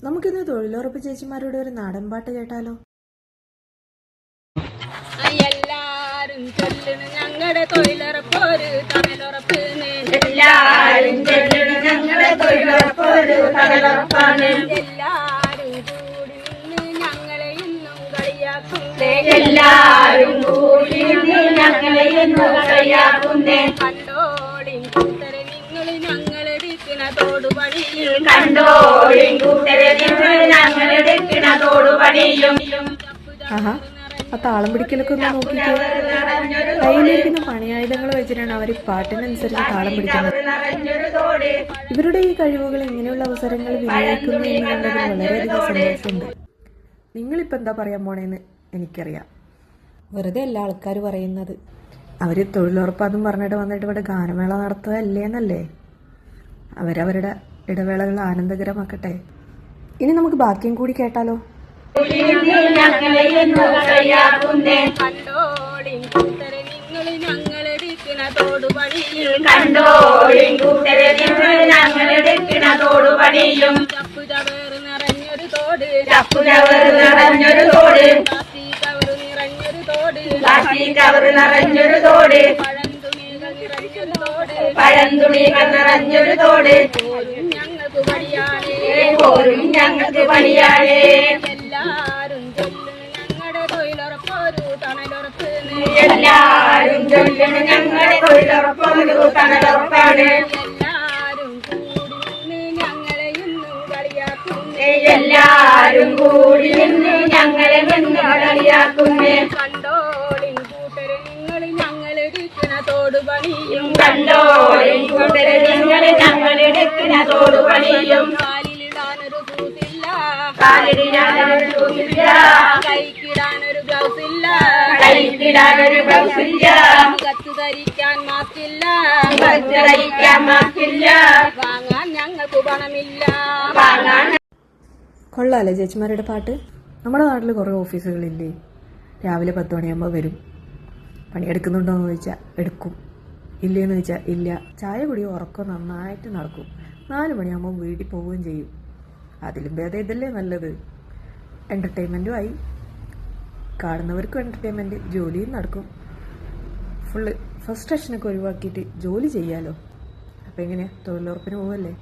നമുക്കിന്ന് തൊഴിലുറപ്പ് ചേച്ചിമാരുടെ ഒരു നാടൻ പാട്ട് കേട്ടാലോ? എല്ലാരും ചൊല്ലണ് ഞങ്ങളുടെ തൊഴിലുറപ്പൊരു തണലുറപ്പ്, എല്ലാരും ചൊല്ലണ് ഞങ്ങളുടെ തൊഴിലുറപ്പൊരു തണലുറപ്പാണ്. എല്ലാരും കൂടി നിന്ന് ഞങ്ങളെ ഇന്നും കളിയാക്കുന്നേ, എല്ലാരും കൂടി നിന്ന് ഞങ്ങളെ ഇന്നും കളിയാക്കുന്നേ. കണ്ടോളിൻ കൂട്ടരെ നിങ്ങൾ ഞങ്ങളെടുക്കണ തോടുപണിയും, കണ്ടോളിൻ കൂട്ടരെ നിങ്ങൾ ഞങ്ങളെടുക്കണ തോടുപണിയും. ആഹാ, ആ താളം പിടിക്കലൊക്കെ ഒന്ന് നോക്കിക്കോ. കയ്യിലിരിക്കുന്ന പണിയായുധങ്ങൾ വെച്ചിട്ടാണ് അവർ പാട്ടിനനുസരിച്ച് താളം പിടിക്കുന്നത്. ഇവരുടെ ഈ കഴിവുകൾ ഇങ്ങനെയുള്ള അവസരങ്ങൾ വിനിയോഗിക്കുന്നു എന്നുള്ളതിൽ വളരെയധികം സന്തോഷമുണ്ട്. നിങ്ങളിപ്പോൾ എന്താ പറയാൻ പോണേന്ന് എനിക്കറിയാം. വെറുതെ എല്ലാ ആൾക്കാർ പറയുന്നത്. അവർ തൊഴിലുറപ്പാന്നും പറഞ്ഞിട്ട് വന്നിട്ട് ഇവിടെ ഗാനമേള നടത്തുക അല്ലേന്നല്ലേ? അവരവരുടെ ഇടവേളകൾ ആനന്ദകരമാക്കട്ടെ. ഇനി നമുക്ക് ബാക്കിയും കൂടി കേട്ടാലോ? കണ്ടോളിൻ കൂട്ടരെ നിങ്ങൾ ഞങ്ങളെടുക്കണ തോടുപണിയും, കണ്ടോളിൻ കൂട്ടരെ നിങ്ങൾ ഞങ്ങളെടുക്കണ തോടുപണിയും. ചപ്പു ചവറ് നിറഞ്ഞൊരു തോട്, ചപ്പു ചവറ് നിറഞ്ഞൊരു തോട്, പ്ലാസ്റ്റിക് കവറ് നിറഞ്ഞൊരു തോട്, പ്ലാസ്റ്റിക് കവറ് നിറഞ്ഞൊരു തോട്, പഴന്തുണികൾ നിറഞ്ഞൊരു തോട്, പഴന്തുണികൾ നിറഞ്ഞൊരു തോട്. പോരും ഞങ്ങൾക്ക് പണിയാണേ, പോരും ഞങ്ങൾക്ക് പണിയാണേ. എല്ലാരും ചൊല്ലണ് ഞങ്ങളുടെ തൊഴിലുറപ്പൊരു തണലുറപ്പ്, എല്ലാരും ചൊല്ലണ് ഞങ്ങളുടെ തൊഴിലുറപ്പൊരു തണലുറപ്പാണ്. എല്ലാരും കൂടി നിന്ന് ഞങ്ങളെ ഇന്നും കളിയാക്കുന്നേ, എല്ലാരും കൂടി നിന്ന് ഞങ്ങളെ നിന്ന് കളിയാക്കുന്നേ. കണ്ടോളിൻ കൂട്ടരെ നിങ്ങൾ ഞങ്ങളെടുക്കണ തോടുപണിയും, കണ്ടോളിൻ കൂട്ടരെ നിങ്ങൾ ഞങ്ങളെടുക്കണ തോടുപണിയും. കാലിലിടാനൊരു കൂത്തില്ല, കാലിടാനൊരു കൂത്തില്ല, കൈക്കിടാനൊരു ഗ്ലൗസ് ഇല്ല, കൈക്കിടാനൊരു ഗ്ലൗസ് ഇല്ല, കത്ത് ധരിക്കാൻ മാസ്കില്ല, കത്ത് ധരിക്കാൻ മാസ്കില്ല, വാങ്ങാൻ ഞങ്ങൾക്ക് പണമില്ല, വാങ്ങാൻ. കൊള്ളാല്ലേ ചേച്ചിമാരുടെ പാട്ട്? നമ്മുടെ നാട്ടിൽ കുറേ ഓഫീസുകളില്ലേ? രാവിലെ 10 മണിയാകുമ്പോൾ വരും. പണിയെടുക്കുന്നുണ്ടോ എന്ന് ചോദിച്ചാൽ എടുക്കും, ഇല്ലേന്ന് ചോദിച്ചാൽ ഇല്ല. ചായ കുടിയോ ഉറക്കം നന്നായിട്ട് നടക്കും. 4 മണിയാകുമ്പോൾ വീട്ടിൽ പോവുകയും ചെയ്യും. അതിലും ഭേദം ഇതല്ലേ നല്ലത്. എൻ്റർടൈൻമെൻറ്റും ആയി, കാണുന്നവർക്കും എൻ്റർടൈൻമെൻറ്റ്, ജോലിയും നടക്കും. ഫുള്ള് ഫ്രസ്ട്രേഷനൊക്കെ ഒഴിവാക്കിയിട്ട് ജോലി ചെയ്യാമല്ലോ. അപ്പോൾ എങ്ങനെയാണ്? തൊഴിലുറപ്പിന് പോവല്ലേ?